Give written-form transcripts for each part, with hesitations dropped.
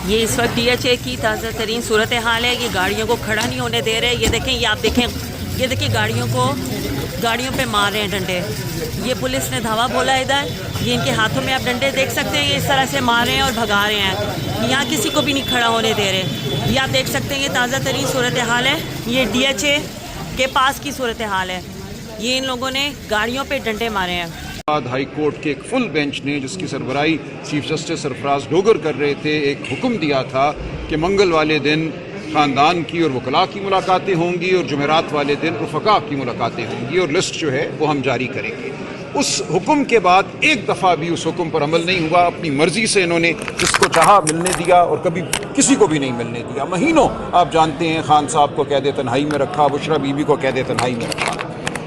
یہ اس وقت DHA کی تازہ ترین صورتحال ہے. یہ گاڑیوں کو کھڑا نہیں ہونے دے رہے. یہ دیکھیں, یہ آپ دیکھیں, یہ دیکھیں گاڑیوں پہ مار رہے ہیں ڈنڈے. یہ پولیس نے دھاوا بولا ادھر. یہ ان کے ہاتھوں میں آپ ڈنڈے دیکھ سکتے ہیں. یہ اس طرح سے مار رہے ہیں اور بھگا رہے ہیں. یہاں کسی کو بھی نہیں کھڑا ہونے دے رہے. یہ آپ دیکھ سکتے ہیں, یہ تازہ ترین صورتحال ہے. یہ DHA کے پاس کی صورتحال ہے. یہ ان لوگوں نے گاڑیوں پہ ڈنڈے مارے ہیں. ہائی کورٹ کے ایک فل بینچ نے, جس کی سربراہی چیف جسٹس سرفراز ڈوگر کر رہے تھے, ایک حکم دیا تھا کہ منگل والے دن خاندان کی اور وکلاء کی ملاقاتیں ہوں گی اور جمعرات والے دن رفقاء کی ملاقاتیں ہوں گی, اور لسٹ جو ہے وہ ہم جاری کریں گے. اس حکم کے بعد ایک دفعہ بھی اس حکم پر عمل نہیں ہوا. اپنی مرضی سے انہوں نے جس کو چاہا ملنے دیا اور کبھی کسی کو بھی نہیں ملنے دیا. مہینوں آپ جانتے ہیں خان صاحب کو قید تنہائی میں رکھا, بشرا بی بی کو قید تنہائی میں رکھا.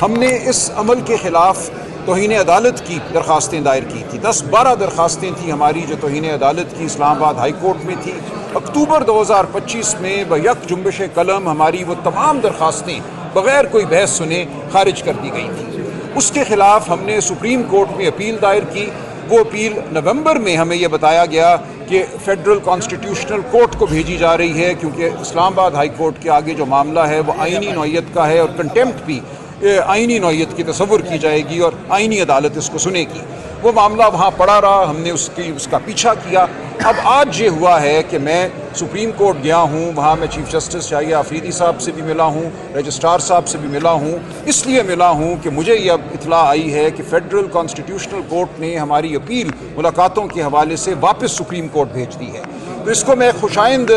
ہم نے اس عمل کے خلاف توہین عدالت کی درخواستیں دائر کی تھی. 10-12 درخواستیں تھیں ہماری جو توہین عدالت کی اسلام آباد ہائی کورٹ میں تھی. اکتوبر 2025 میں بیک جنبش قلم ہماری وہ تمام درخواستیں بغیر کوئی بحث سنے خارج کر دی گئی تھیں. اس کے خلاف ہم نے سپریم کورٹ میں اپیل دائر کی. وہ اپیل نومبر میں ہمیں یہ بتایا گیا کہ فیڈرل کانسٹیٹیوشنل کورٹ کو بھیجی جا رہی ہے, کیونکہ اسلام آباد ہائی کورٹ کے آگے جو معاملہ ہے وہ آئینی نوعیت کا ہے, اور کنٹیمپٹ بھی آئینی نوعیت کی تصور کی جائے گی اور آئینی عدالت اس کو سنے گی. وہ معاملہ وہاں پڑا رہا. ہم نے اس کا پیچھا کیا. اب آج یہ ہوا ہے کہ میں سپریم کورٹ گیا ہوں. وہاں میں چیف جسٹس شاہیہ آفریدی صاحب سے بھی ملا ہوں, رجسٹرار صاحب سے بھی ملا ہوں. اس لیے ملا ہوں کہ مجھے یہ اب اطلاع آئی ہے کہ فیڈرل کانسٹیٹیوشنل کورٹ نے ہماری اپیل ملاقاتوں کے حوالے سے واپس سپریم کورٹ بھیج دی ہے. تو اس کو میں خوشائند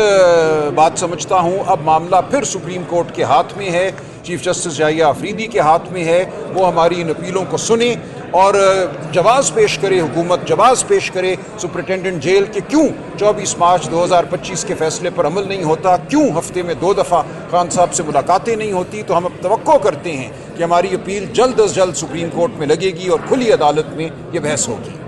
بات سمجھتا ہوں. اب معاملہ پھر سپریم کورٹ کے ہاتھ میں ہے, چیف جسٹس شاہیہ آفریدی کے ہاتھ میں ہے. وہ ہماری ان اپیلوں کو سنیں اور جواز پیش کرے, حکومت جواز پیش کرے سپرنٹینڈنٹ جیل کہ کیوں 24 مارچ 2025 کے فیصلے پر عمل نہیں ہوتا, کیوں ہفتے میں 2 دفعہ خان صاحب سے ملاقاتیں نہیں ہوتی. تو ہم اب توقع کرتے ہیں کہ ہماری اپیل جلد از جلد سپریم کورٹ میں لگے گی اور کھلی عدالت میں یہ بحث ہوگی.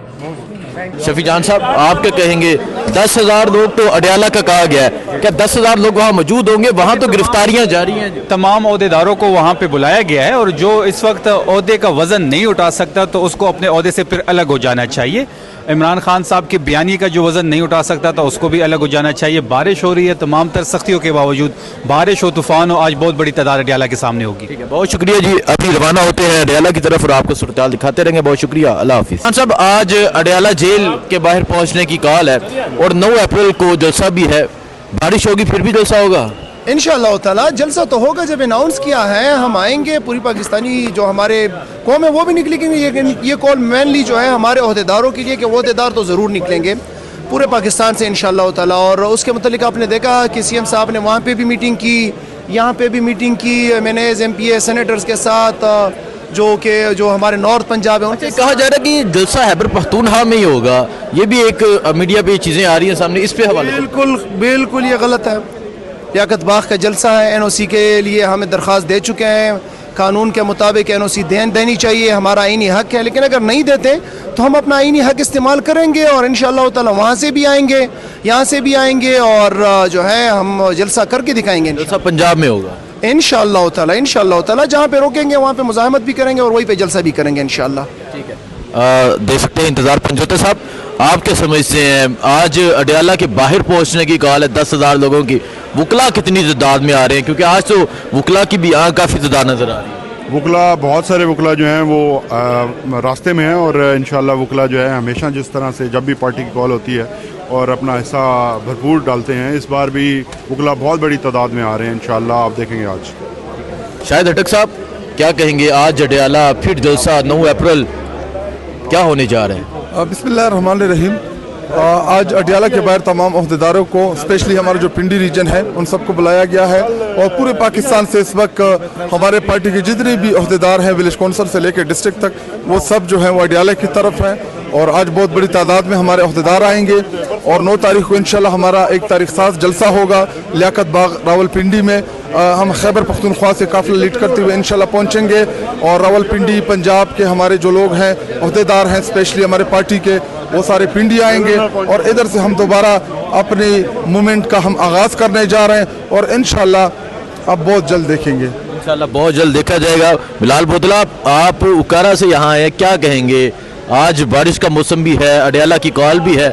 شفیع جان صاحب, آپ کیا کہیں گے؟ 10,000 لوگ تو اڈیالہ کا کہا گیا ہے, کیا 10,000 لوگ وہاں موجود ہوں گے؟ وہاں تو گرفتاریاں جاری ہیں. تمام عہدیداروں کو وہاں پہ بلایا گیا ہے, اور جو اس وقت عہدے کا وزن نہیں اٹھا سکتا تو اس کو اپنے عہدے سے پھر الگ ہو جانا چاہیے. عمران خان صاحب کے بیانیے کا جو وزن نہیں اٹھا سکتا تھا اس کو بھی الگ ہو جانا چاہیے. بارش ہو رہی ہے, تمام تر سختیوں کے باوجود بارش ہو, طوفان ہو, آج بہت بڑی تعداد اڈیالہ کے سامنے ہوگی. ٹھیک ہے, بہت شکریہ جی. ابھی روانہ ہوتے ہیں اڈیالہ کی طرف اور آپ کو صورتحال دکھاتے رہیں گے. بہت شکریہ, اللہ حافظ. خان صاحب, آج اڈیالہ جیل کے باہر پہنچنے کی کال ہے اور 9 اپریل کو جلسہ بھی ہے. بارش ہوگی پھر بھی جلسہ ہوگا انشاءاللہ تعالی. جلسہ تو ہوگا, جب اناؤنس کیا ہے ہم آئیں گے. پوری پاکستانی جو ہمارے قوم ہے وہ بھی نکلیں گے. یہ کال مینلی جو ہے ہمارے عہدیداروں کے لیے کہ وہ عہدیدار تو ضرور نکلیں گے پورے پاکستان سے انشاءاللہ تعالی. اور اس کے متعلق آپ نے دیکھا کہ CM صاحب نے وہاں پہ بھی میٹنگ کی, یہاں پہ بھی میٹنگ کی. میں نے MPA سینیٹرز کے ساتھ جو ہمارے نارتھ پنجاب ہے ان سے کہا جا رہا ہے کہ جلسہ خیبر پختونخوا میں ہی ہوگا. یہ بھی ایک میڈیا پہ چیزیں آ رہی ہیں سامنے, اس پہ حوالے. بالکل یہ غلط ہے. لیاقت باغ کا جلسہ ہے, NOC کے لیے ہمیں درخواست دے چکے ہیں. قانون کے مطابق NOC دینی چاہیے, ہمارا آئینی حق ہے. لیکن اگر نہیں دیتے تو ہم اپنا آئینی حق استعمال کریں گے اور انشاءاللہ تعالی وہاں سے بھی آئیں گے, یہاں سے بھی آئیں گے, اور جو ہے ہم جلسہ کر کے دکھائیں گے. جلسہ پنجاب میں ہوگا انشاءاللہ تعالی. جہاں پہ روکیں گے وہاں پہ مزاحمت بھی کریں گے اور وہیں پہ جلسہ بھی کریں گے انشاءاللہ. ٹھیک ہے, دے سکتے ہیں انتظار. پنجوتے صاحب, آپ کیا سمجھتے ہیں؟ آج اڈیالہ کے باہر پہنچنے کی کال ہے 10,000 لوگوں کی. وکلا کتنی تعداد میں آ رہے ہیں؟ کیونکہ آج تو وکلا کی بھی کافی تعداد نظر آ رہی ہے. وکلا, بہت سارے وکلا جو ہیں وہ راستے میں ہیں, اور انشاءاللہ وکلا جو ہے ہمیشہ جس طرح سے جب بھی پارٹی کی کال ہوتی ہے اور اپنا حصہ بھرپور ڈالتے ہیں, اس بار بھی وکلا بہت بڑی تعداد میں آ رہے ہیں انشاءاللہ. آپ دیکھیں گے آج. شاہد ہٹک صاحب, کیا کہیں گے؟ آج اڈیالہ پھر جلسہ 9 اپریل کیا ہونے جا رہے ہیں؟ بسم اللہ الرحمن الرحیم. آج اڈیالہ کے باہر تمام عہدیداروں کو, اسپیشلی ہمارا جو پنڈی ریجن ہے ان سب کو بلایا گیا ہے, اور پورے پاکستان سے اس وقت ہمارے پارٹی کے جتنے بھی عہدیدار ہیں ولیج کونسل سے لے کے ڈسٹرکٹ تک وہ سب جو ہیں وہ اڈیالہ کی طرف ہیں. اور آج بہت بڑی تعداد میں ہمارے عہدیدار آئیں گے, اور 9 تاریخ کو انشاءاللہ ہمارا 1 تاریخ 7 جلسہ ہوگا لیاقت باغ راولپنڈی میں. ہم خیبر پختونخوا سے قافلہ لیڈ کرتے ہوئے انشاءاللہ پہنچیں گے, اور راولپنڈی پنجاب کے ہمارے جو لوگ ہیں عہدیدار ہیں اسپیشلی ہمارے پارٹی کے, وہ سارے پنڈی آئیں گے, اور ادھر سے ہم دوبارہ اپنی موومنٹ کا ہم آغاز کرنے جا رہے ہیں, اور انشاءاللہ اب بہت جلد دیکھیں گے. انشاءاللہ بہت جلد دیکھا جائے گا. بلال بودلہ, آپ اکارا سے یہاں آئے, کیا کہیں گے؟ آج بارش کا موسم بھی ہے, اڈیالہ کی کال بھی ہے.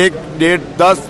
1, 1.5, 10,